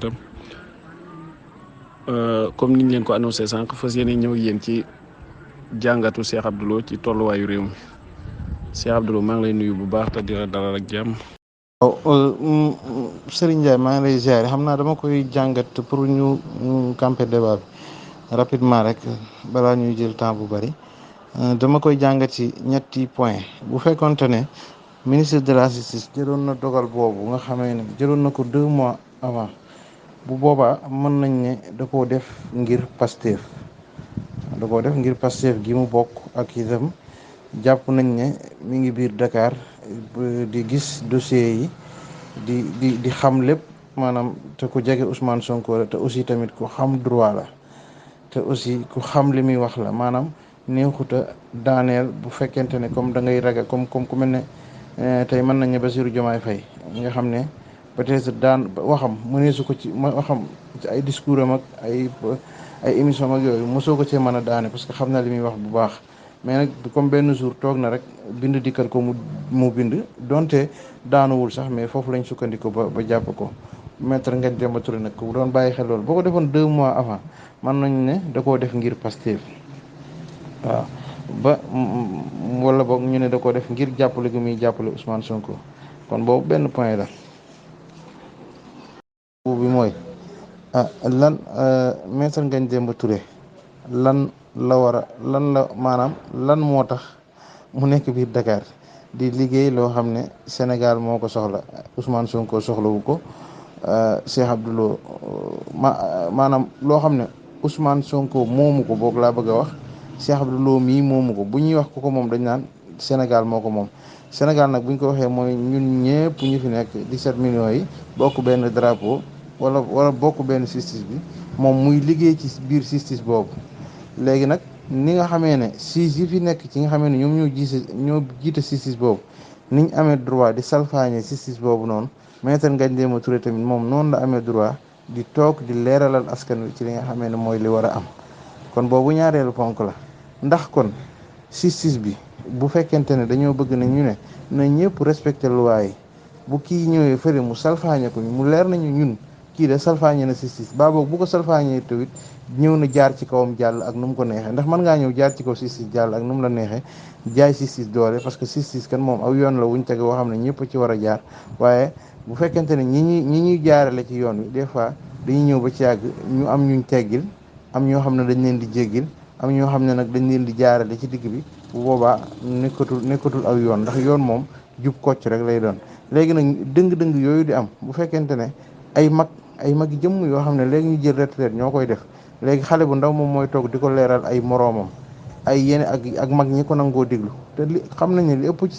tam comme niñ leen ko annoncé sànq fas yéene ñëw yéen ci jàngatu Cheikh Abdou Lo ci tolluwaayu réew mi Cheikh Abdou Lo maa ngi lay nuyu bu baax te di la dalal ak jàmm. waaw Serigne Ndiaye maa ngi lay ziare xam naa dama koy jàngat pour ñu camper débat bi rapidement rek balaa ñuy jël temps bu bari dama koy jàngat ci ñetti point bu fekkonte ne ministre de la justice jëloon na dogal boobu nga xamee ne jëloon na ko 2 mois avant bu boobaa mën nañ ne da koo def ngir Pastef gi mu bokk ak itam jàpp nañ ne mi ngi biir Dakar di gis dossier yi di xam lépp maanaam te ku jege Ousmane Sonko la te aussi tamit ku xam droit la te aussi ku xam li muy wax la maanaam neexuta daaneel bu fekkente ne comme da ngay ragal comme ku mel ne tey mën nañ ne Bassirou Diomaye Faye nga xam ne peut-être daan waxam mëneesu ko ci waxam ci ay discours am ak ay émission ak yooyu mosoo ko cee mën a daane parce que xam na li muy wax bu baax mais nag comme benn jour toog na rek bind dikkal ko mu bind donte daanuwul sax mais foofu lañ sukkandiku ba jàpp ko maître Ngagne Demba Touré nag ku doon bàyyi xel loolu boo ko defoon 2 mois avant mën nañu ne da koo def ngir Pastef waaw wala boog ñu ne da koo def ngir jàppale gi muy jàppale Ousmane Sonko kon boobu benn point la bi mooy lan maître Ngagne Demba Touré lan la maanaam lan moo tax mu nekk biir Dakar di liggéey loo xam ne Sénégal moo ko soxla Ousmane Sonko soxlawu ko Cheikh Abdou Lo maanaam loo xam ne Ousmane Sonko moomu ko boog laa bëgg a wax Cheikh Abdou Lo mii moomu ko bu ñuy wax ku ko moom dañ naan Sénégal moo ko moom Sénégal nag bu ñu ko waxee mooy ñun ñëpp ñu fi nekk 17 millions yi bokk benn drapeau wala bokk benn justice bi moom muy liggéey ci biir justice boobu léegi nag ni nga xamee ne siis yi fi nekk ci nga xamee ne ñoom ñoo jiite justice boobu niñ amee droit di salfaañe justice boobu noonu maître Ngagne Demba Touré tamit moom noonu la amee droit di toog di leeralal askan wi ci li nga xamee ne mooy li war a am kon boobu ñaareelu ponk la ndax kon justice bi bu fekkente ne dañoo bëgg na ñu ne na ñëpp respecté loi yi bu kii ñëwee fëri mu salfaañe ko mu leer nañu ñun kii de salfaañe na justice baa boog bu ko salfaañee tamit ñëw na jaar ci kawam jàll ak nu mu ko neexee ndax mën ngaa ñëw jaar ci kaw justice jàll ak nu mu la neexee jaay justice doole parce que justice kan moom aw yoon la wuñ tege woo xam ne ñëpp ci war a jaar waaye bu fekkente ne ñi ñuy jaarale ci yoon wi des fois dañuy ñëw ba ci yàgg ñu am ñuñ teggil am ñoo xam ne dañ leen di jéggil am ñoo xam ne nag dañ leen di jaarale ci digg bi bu boobaa nekkatul aw yoon ndax yoon moom jub kocc rek lay doon léegi nag dëng-dëng yooyu di am bu fekkente ne ay mag jëmm yoo xam ne léegi ñu jël retraite ñoo koy def léegi xale bu ndaw moom mooy toog di ko leeral ay moroomam ay yene ak mag ñi ko nangoo déglu te li xam nañ ne li ëpp ci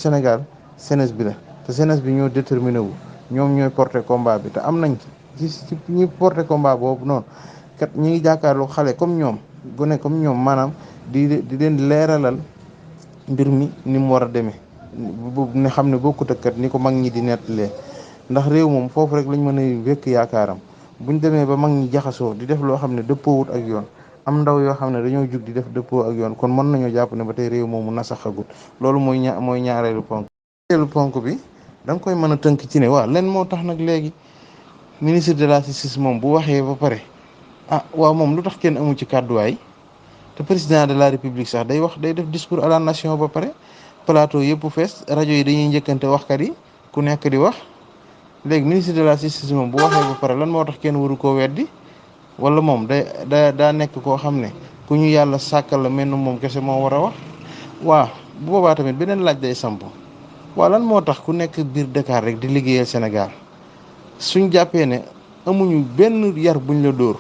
Sénégal jeunesse bi la te jeunesse bi ñoo déterminé wu ñoom ñooy porter combat bi te am nañ ci ñi porter combat boobu noonu kat ñi ngi jàkkaarloo xale comme ñoom gone comme ñoom maanaam di leen leeralal mbir mi ni mu war a demee ne xam ne bokkut ak kat ni ko mag ñi di nettalee ndax réew moom foofu rek lañ mën a wékk yaakaaram buñ demee ba mag ñi jaxasoo di def loo xam ne dëppoowut ak yoon am ndaw yoo xam ne dañoo jug di def dëppoo ak yoon kon mën nañoo jàpp ne ba tey réew moomu nasaxagut loolu mooy ñaareelu ponk. ñaareelu ponk bi da nga koy mën a tënk ci ne waaw len moo tax nag léegi ministre de la justice moom bu waxee ba pare waaw moom lu tax kenn amu ci kàdduwaay te président de la république sax day def discours à la nation ba pare plateau yëpp fees rajo yi dañuy njëkkante waxkat yi ku nekk di wax. léegi ministre de la justice moom bu waxee ba pare lan moo tax kenn waru koo weddi wala moom daa nekk koo xam ne ku ñu yàlla sàkkal la mel moom kese moo war a wax waaw bu boobaa tamit beneen laaj day samp waaw lan moo tax ku nekk biir Dakar rek di liggéeyal Sénégal suñ jàppee ne amuñu benn yar buñ la dóor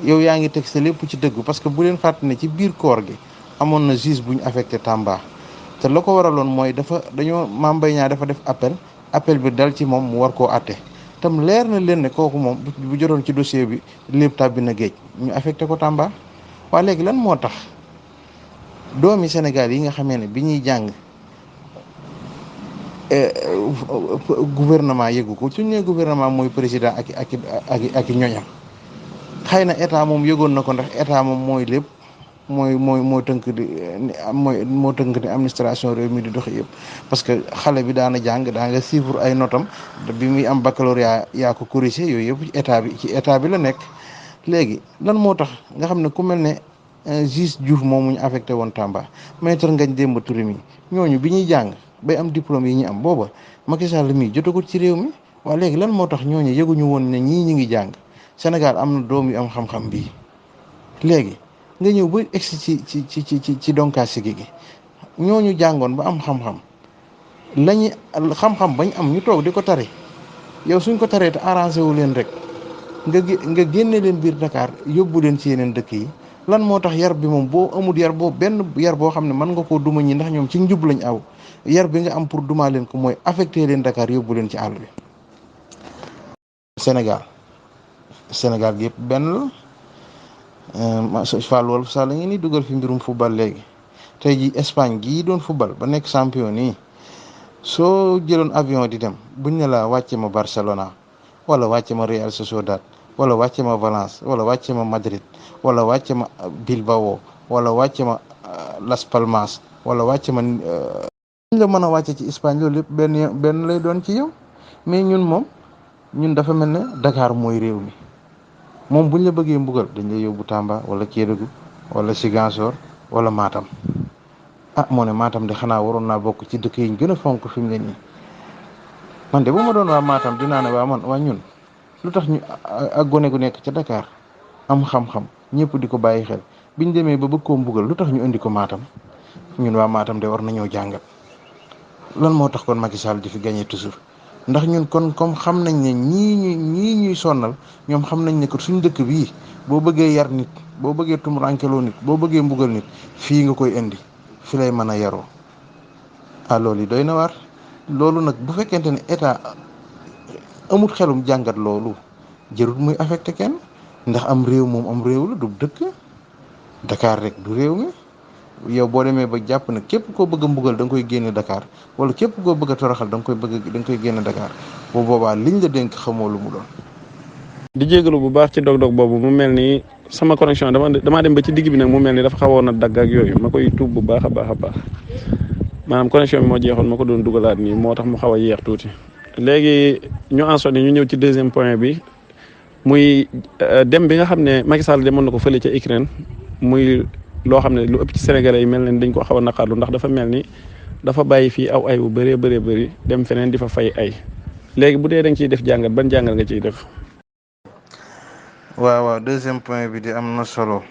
yow yaa ngi teg sa lépp ci dëggu parce que bu leen fàtte ne ci biir koor gi amoon na juge bu ñu affecté Tamba te la ko waraloon mooy Mame Mbaye Niang dafa def appel bi dal ci moom mu war koo àtte tam leer na leen ne kooku moom bu jotoon ci dossier bi lépp tàbbi na géej ñu affecté ko Tamba waa léegi lan moo tax doomi Sénégal yi nga xamee ne bi ñuy jàng gouvernement yëgu ko suñ ne gouvernement mooy président ak ñoñam xëy na état moom yëgoon na ko ndax état moom mooy lépp moo tënk di moo tënk ni administration réew mi di doxe yëpp. parce que xale bi daana jàng daa nga suivre ay notam bi muy am baccalauréat yaa ko corrigé yooyu yëpp ci état bi la nekk. léegi lan moo tax nga xam ne ku mel ne juge Diouf moomu ñu affecté woon Tamba, maître Ngagne Demba Touré mi ñooñu bi ñuy jàng bay am diplôme yi ñu am booba Macky Sall mii jotagut ci réew mi. waaw léegi lan moo tax ñooñu yëguñu woon ne ñii ñi ngi jàng Sénégal am na doom yu am xam-xam bii. léegi nga ñëw ba egsi ci donkaasi gi ñooñu jàngoon ba am xam-xam lañu xam-xam bañ am ñu toog di ko tari yow suñ ko taree te arrangé wu leen rek nga génne leen biir Dakar yóbbu leen ci yeneen dëkk yi. lan moo tax yar bi moom boo amul yar boo benn yar boo xam ne mën nga koo duma ñi ndax ñoom ci njub lañ aw yar bi nga am pour duma leen ko mooy affecté leen Dakar yóbbu leen ci àll bi. Sénégal gi yëpp benn la Fall Wolf Sall ngi ni dugal fi mbirum football léegi tey ji Espagne gii doon football ba nekk champion nii soo jëloon avion di dem buñ ne la wàcce ma Barcelona wala wàcce ma Real Sociedad wala wàcce ma Valence wala wàcce ma Madrid wala wàcce ma Bilbao wala wàcce ma Las Palmas wala wàcce ma ñu la mën a wàcce ci Espagne loolu lépp benn lay doon ci yow. mais ñun dafa mel ne Dakar mooy réew mi moom buñ la bëggee mbugal dañ lay yóbbu Tamba wala Kédougou wala Ziguinchor wala Matam. moo ne Matam de xanaa waroon naa bokk ci dëkk yi ñu gën a fonk fi mu ne nii man de bu ma doon waa Matam dinaa ne waa ñun lu tax ñu ak gone gu nekk ca Dakar am xam-xam ñëpp di ko bàyyi xel biñ demee ba bëgg koo mbugal lu tax ñu indi ko Matam. ñun waa Matam de war nañoo jàngat lan moo tax kon Macky Sall di fi gagné toujours ndax ñun kon comme xam nañ ne ñii ñuy sonnal ñoom xam nañ ne que suñ dëkk bii boo bëggee yar nit boo bëggee tumurankeloo nit boo bëggee mbugal nit fii nga koy indi fi lay mën a yaroo. loolu yi doy na waar loolu nag bu fekkente ne état amul xelum jàngat loolu jërut muy affecté kenn ndax am réew moom am réew la du dëkk Dakar rek du réew mi. yow boo demee ba jàpp ne képp koo bëgg a mbugal da nga koy génne Dakar wala képp koo bëgg a toroxal da nga koy génne Dakar bu boobaa liñ la dénk xamoo lu mu doon. di jégalu bu baax ci dog-dog boobu mu mel ni sama connexion damaa dem ba ci digg bi nag mu mel ni dafa xawoon a dagg ak yooyu ma koy tuub bu baax a baax a baax maanaam connexion bi moo jeexoon ma ko doon dugalaat nii moo tax mu xaw a yéex tuuti. léegi ñu ensonné ñu ñëw ci deuxième point bi muy dem bi nga xam ne Macky Sall demoon na ko fële ca Ukraine muy. loo xam ne lu ëpp ci Sénégalais yi mel ne dañ ko xaw a naqarlu ndax dafa mel ni dafa bàyyi fii aw ay bu bëree bëri dem feneen di fa fay ay léegi bu dee da nga ciy def jàngat ban jàngat nga ciy def. waaw deuxième point bi di am na solo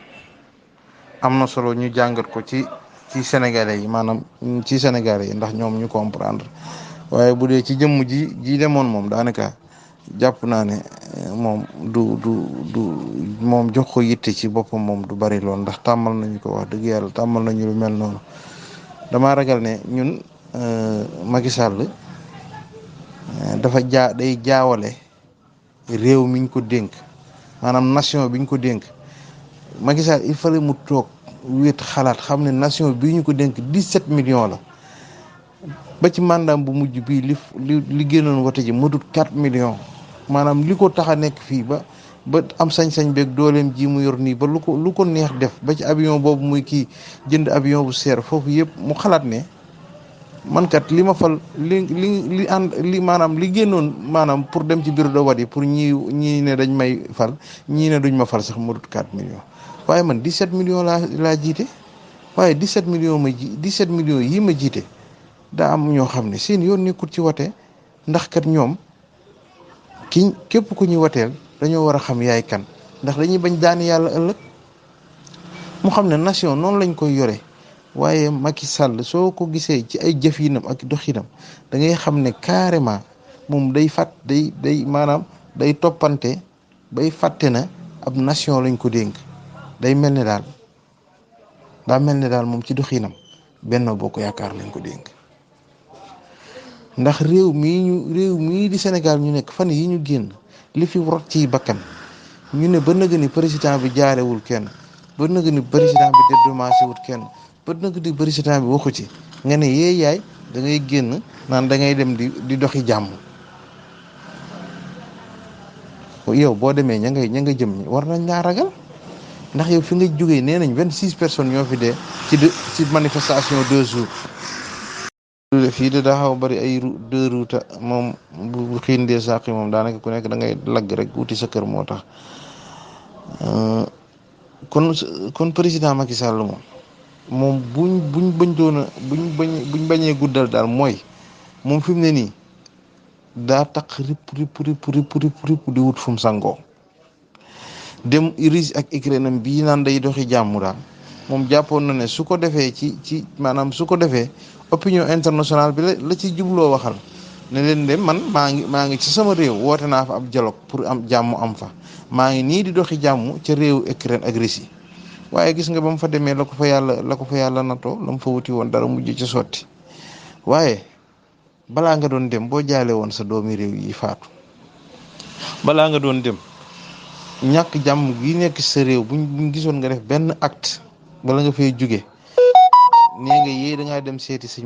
ñu jàngat ko ci Sénégalais yi maanaam ci Sénégalais yi ndax ñoom ñu comprendre waaye bu dee ci jëmm ji demoon moom daanaka jàpp naa ne moom du moom jox ko yitte ci boppam moom du bari lool ndax tàmmal nañu ko wax dëgg yàlla tàmmal nañu lu mel noonu damaa ragal ne ñun Macky Sall dafa day jaawale réew miñ ko dénk maanaam nation biñ ko dénk Macky Sall il fallait mu toog wéet xalaat xam ne nation bi ñu ko dénk 17 millions la ba ci mandat bu mujj bii li génnoon wote ji matut 4 millions maanaam li ko tax a nekk fii ba am sañ-sañ beeg dooleem ji mu yor nii ba lu ko neex def ba ci avion boobu muy kii jënd avion bu seer foofu yëpp mu xalaat ne man kat li ma fal li maanaam li génnoon maanaam pour dem ci bureau de vote yi pour ñii ne dañ may fal ñii ne duñ ma fal sax matut 4 millions waaye man 17 millions laa jiite waaye 17 millions yi ma jiite daa am ñoo xam ne seen yoon nekkul ci wote ndax kat ñoom képp ku ñuy woteel dañoo war a xam yaay kan ndax dañuy bañ daani yàlla ëllëg mu xam ne nation noonu lañ koy yore waaye Macky Sall soo ko gisee ci ay jëfinam ak doxinam da ngay xam ne carrément moom day maanaam day toppante bay fàtte na ab nation lañ ko dénk day mel ne daal moom ci doxinam Benno Bokk Yaakaar lañ ko dénk ndax réew mii di Sénégal ñu nekk fan yi ñu génn li fi rot ci bakkan ñu ne ba nëgë ni président bi jaarewul kenn ba nëgë ni président bi dédommagé wul kenn ba nëgë ni président bi waxu ci nga ne yaay da ngay génn naan da ngay dem di doxi jàmm yow boo demee ña nga jëm war nañ laa ragal ndax yow fi nga jógee nee nañ 26 personnes ñoo fi dee ci manifestation 2 jours. fii de daa xaw a bari ay deux routes moom bu xiindee sàqi moom daanaka ku nekk da ngay lagg rek wuti sa kër moo tax kon président Macky Sall moom buñ bañ doona buñ bañee guddal daal mooy moom fi mu ne nii daa taq ripp di wut fu mu sangoo dem Russie ak Ukraine bii naan day doxi jàmm daal moom jàppoon na ne su ko defee ci maanaam su ko defee opinion internationale bi la ci jubloo waxal ne leen de man maa ngi ci sama réew woote naa fa ab dialogue pour am jàmm am fa maa ngi nii di doxi jàmm ca réew Ukraine ak Russie waaye gis nga ba mu fa demee la ko fa yàlla natoo la mu fa wuti woon dara mujj ci sotti waaye balaa nga doon dem boo jaale woon sa doomi réew yi faatu balaa nga doon dem ñàkk jàmm gi nekk sa réew buñ gisoon nga def benn acte bala nga fay jóge nee nga yee dangaa dem seeti sëñ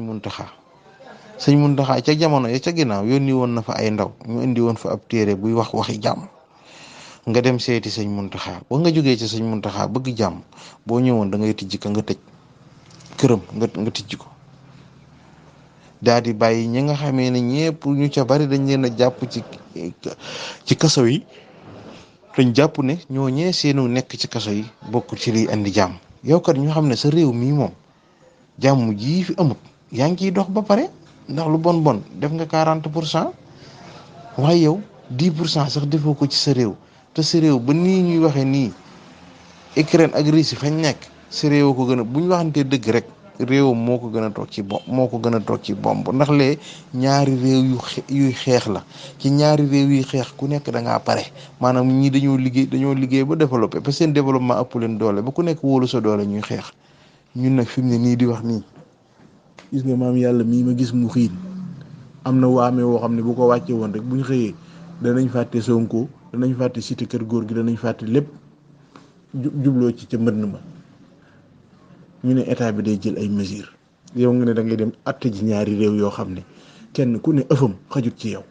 Muntaxa ca jamono ya ca ginnaaw yónni woon na fa ay ndaw ñu indi woon fa ab téere buy wax waxi jàmm nga dem seeti sëñ Muntaxa ba nga jógee ci sëñ Muntaxa bëgg jàmm boo ñëwoon da ngay tijji ka nga tëj këram nga tijji ko daal di bàyyi ñi nga xamee ne ñëpp ñu ca bari dañ leen a jàpp ci kaso yi dañ jàpp ne ñoo ñee seenu nekk ci kaso yi bokk ci liy andi jàmm yow kat ñu xam ne sa réew mii moom jàmm jii fi amut yaa ngi ciy dox ba pare ndax lu bon def nga 40% waaye yow 10% sax defoo ko ci sa réew te sa réew ba nii ñuy waxee nii Ukraine ak Russie fañ nekk sa réew ko gën a bu ñu waxantee dëgg rek réewam moo ko gën a toog ci bomb ndax lee ñaari réew yuy xeex la ci ñaari réew yuy xeex ku nekk da ngaa pare maanaam ñii dañoo liggéey ba développé parce que seen développement ëpp leen doole ba ku nekk wóolu sa doole ñuy xeex ñun nag fi mu ne nii di wax nii gis nga maam yàlla mii ma gis mu xiin am na waamee woo xam ne bu ko wàcce woon rek bu ñu xëyee danañ fàtte Sonko danañ fàtte cité kër góor gi danañ fàtte lépp jubloo ci ca mbënn ma ñu ne état bi day jël ay mesures yow nga ne da ngay dem atte ji ñaari réew yoo xam ne kenn ku ne ëffam xajut ci yow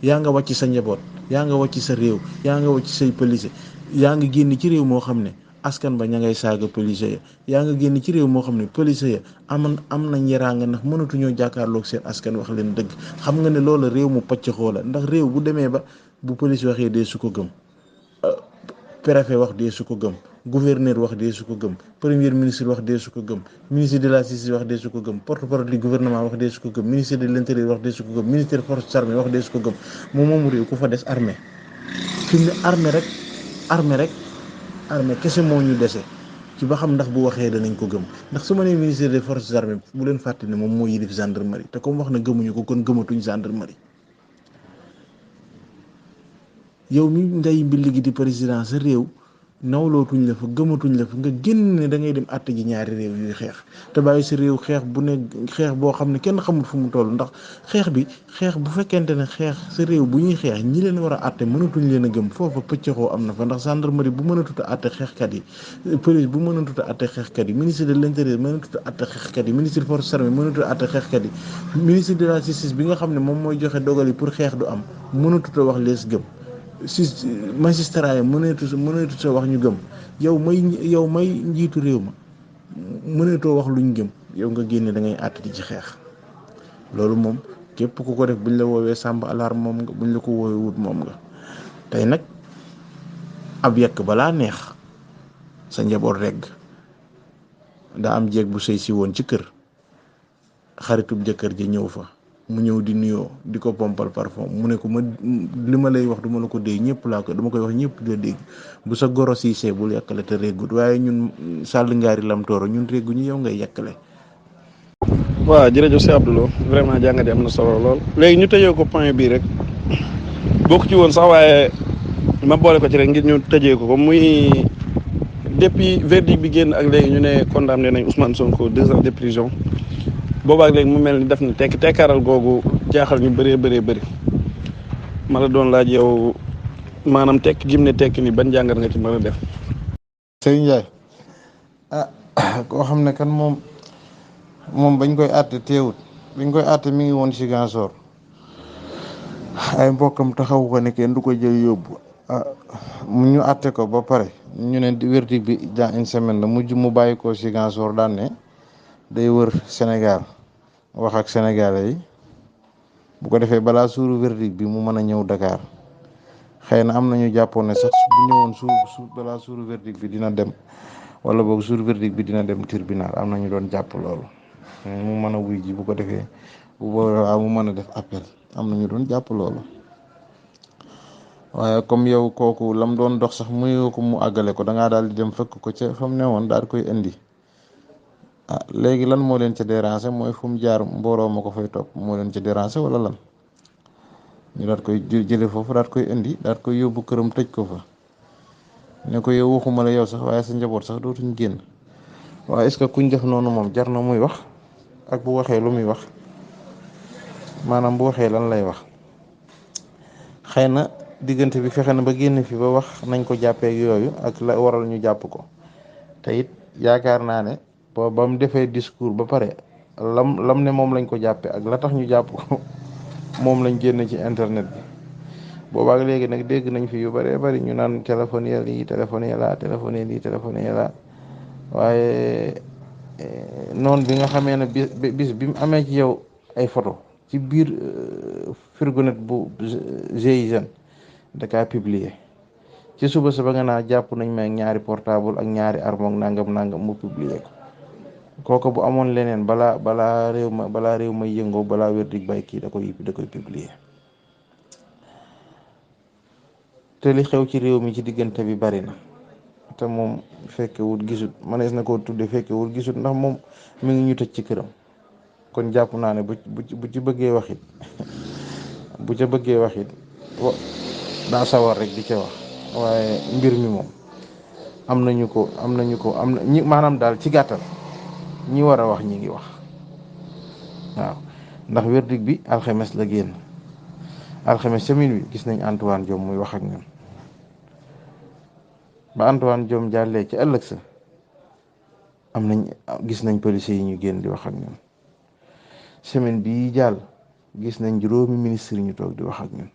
yaa nga wàcc sa njaboot yaa nga wàcc sa réew yaa nga wàcc say police yaa nga génn ci réew moo xam ne askan ba ña ngay saaga police ya yaa nga génn ci réew moo xam ne police ya am nañ yaraanga ndax mënatuñoo jàkkaarloog seen askan wax leen dëgg xam nga ne loola réew mu paccaxoo la ndax réew bu demee ba bu police waxee dee su ko gëm préfet wax dee su ko gëm gouverneur wax dee su ko gëm premier ministre wax dee su ko gëm ministre de la justice wax dee su ko gëm porte-parole du gouvernement wax dee su ko gëm ministre de l'intérieur wax dee su ko gëm ministère forces armées wax dee su ko gëm moomu réew ku fa des armée fi mu ne armée kese moo ñu dese ci ba xam ndax bu waxee danañ ko gëm ndax su ma nee ministère des forces armées bu leen fàtte ne moom moo yilif gendarmerie te comme wax na gëmuñu ko kon gëmatuñ gendarmerie yow mi nday mbi ligi di président sa réew nawlootuñ la fa gëmatuñ la fa nga génn ne da ngay dem àtte ji ñaari réew yuy xeex te bàyyi sa réew xeex bu ne xeex boo xam ne kenn xamul fu mu toll ndax xeex bu fekkente ne xeex sa réew bu ñuy xeex ñi leen war a àtte mënatuñ leen a gëm foofa pëccëxoo am na fa ndax gendarmerie bu mënatut a àtte xeexkat yi police bu mënatut a àtte xeexkat yi ministre de l'intérieur mënatut a àtte xeexkat yi ministre des forces armées mënatut a àtte xeexkat yi ministre de la justice bi nga xam ne moom mooy joxe dogal yi pour xeex du am mënatut a wax lees gëm si magistrat yi mëneetu sa wax ñu gëm yow may njiitu réew ma mëneetoo wax luñ gëm yow nga génne da ngay àtt di ci xeex loolu moom képp ku ko def buñ la woowee sàmb alarme moom nga buñ la ko woowee wut moom nga tey nag ab yekk balaa neex sa njaboot regg daa am jeeg bu sëy si woon ci kër xaritub jëkkër ji ñëw fa mu ñëw di nuyoo di ko pompal parfum mu ne ko li ma lay wax duma la ko dégg ñëpp laa ko dama koy wax ñëpp di la dégg bu sa goro siisee bul yàkkale te réggut waaye ñun sàll ngaari lam tooro ñun régguñu yow ngay yàkkale. waaw jërëjëf si Abdoulo vraiment jàngat yi am na solo lool léegi ñu tëjee ko point bii rek bokk ci woon sax waaye ma boole ko ci rek ngir ñu tëjee ko muy depuis verdict bi génn ak léegi ñu ne condamné nañ Ousmane Sonko 2 ans de prison boobaak léegi mu mel ni def na tekkaaral googu jaaxal ñu bëree bëri ma la doon laaj yow maanaam tekk gim ne tekk ni ban jàngat nga ci mën a def. Serigne Ndiaye koo xam ne kan moom bañ koy àtte teewut bañ koy àtte mi ngi woon Ziguinchor ay mbokkam taxawu ko ne kenn du ko jël yóbbu ñu àtte ko ba pare ñu ne verdict bi dans une semaine la mujj mu bàyyi ko Ziguinchor daan ne day wër Sénégal wax ak sénégalais yi bu ko defee balaa suuru verdict bi mu mën a ñëw Dakar xëy na am nañu jàppoon ne sax bu ñëwoon balaa suuru verdict bi dina dem wala boog suuru verdict bi dina dem tribunal am na ñu doon jàpp loolu mu mën a wuy ji bu ko defee bu boobaa mu mën a def appel am na ñu doon jàpp loolu. waaye comme yow kooku lam doon dox sax muy ko mu àggale ko da ngaa daal di dem fekk ko ca fa mu ne woon daal di koy indi léegi lan moo leen ca déranger mooy fu mu jaar mbooloo ma ko fay topp moo leen ca déranger wala lan ñu daal koy jële foofu daal koy indi daal koy yóbbu këram tëj ko fa ne ko yow waxuma la yow sax waaye sa njaboot sax dootuñ génn. waaye est-ce que kuñ def noonu moom jar na muy wax ak bu waxee lu muy wax maanaam bu waxee lan lay wax xëy na diggante bi fexe na ba génn fi ba wax nañ ko jàppee yooyu ak la waral ñu jàpp ko te it yaakaar naa ne ba mu defee discours ba pare lam ne moom lañ ko jàppee ak la tax ñu jàpp ko moom lañ génn ci internet bi boobaak léegi nag dégg nañ fi yu bëree bëri ñu naan téléphone ya lii téléphone ya laa téléphone ya lii téléphone ya laa waaye noonu bi nga xamee ne bis bi mu amee ci yow ay photo ci biir fourgonnette bu GIGN da kaa publier ci suba sa ba nga naa jàpp nañ ma ñaari portable ak ñaari arme ak nangam mu publier ko kooku bu amoon leneen balaa réew ma yëngoo balaa verdict bay kii da koy publier te li xew ci réew mi ci diggante bi bari na te moom fekkewul gisut manees na koo tudde fekkewul gisut ndax moom mi ngi ñu tëj ci këram kon jàpp naa ne bu ci bëggee waxit bu ca bëggee waxit daa sawar rek di ca wax waaye mbir mi moom am na ñi maanaam daal ci gàttal ñi war a wax ñi ngi wax waaw ndax verdict bi alxames la génn alxames ca minuit gis nañ Antoine Diome muy wax ak ñun ba Antoine Diome jàllee ci ëllëg sa gis nañ policiers yi ñu génn di wax ak ñun semaine bii jàll gis nañ juróomi ministre ñu toog di wax ak ñun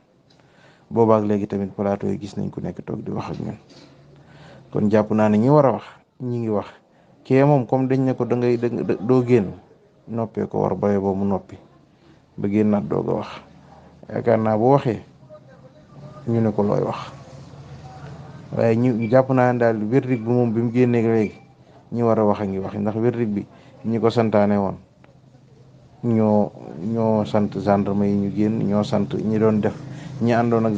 boobaak léegi tamit plateau yi gis nañ ku nekk toog di wax ak ñun kon jàpp naa ne ñi war a wax ñi ngi wax kee moom comme dañ ne ko doo génn noppee ko war baye boo mu noppi ba génnaat doog a wax yaakaar naa bu waxee ñu ne ko looy wax waaye ñu jàpp naa ne daal verdict bi moom bi mu génnee léegi ñi war a wax a ngi wax ndax verdict bi ñi ko santaane woon ñoo sant gendarme yi ñu génn ñoo sant ñi doon def ñi àndoon ak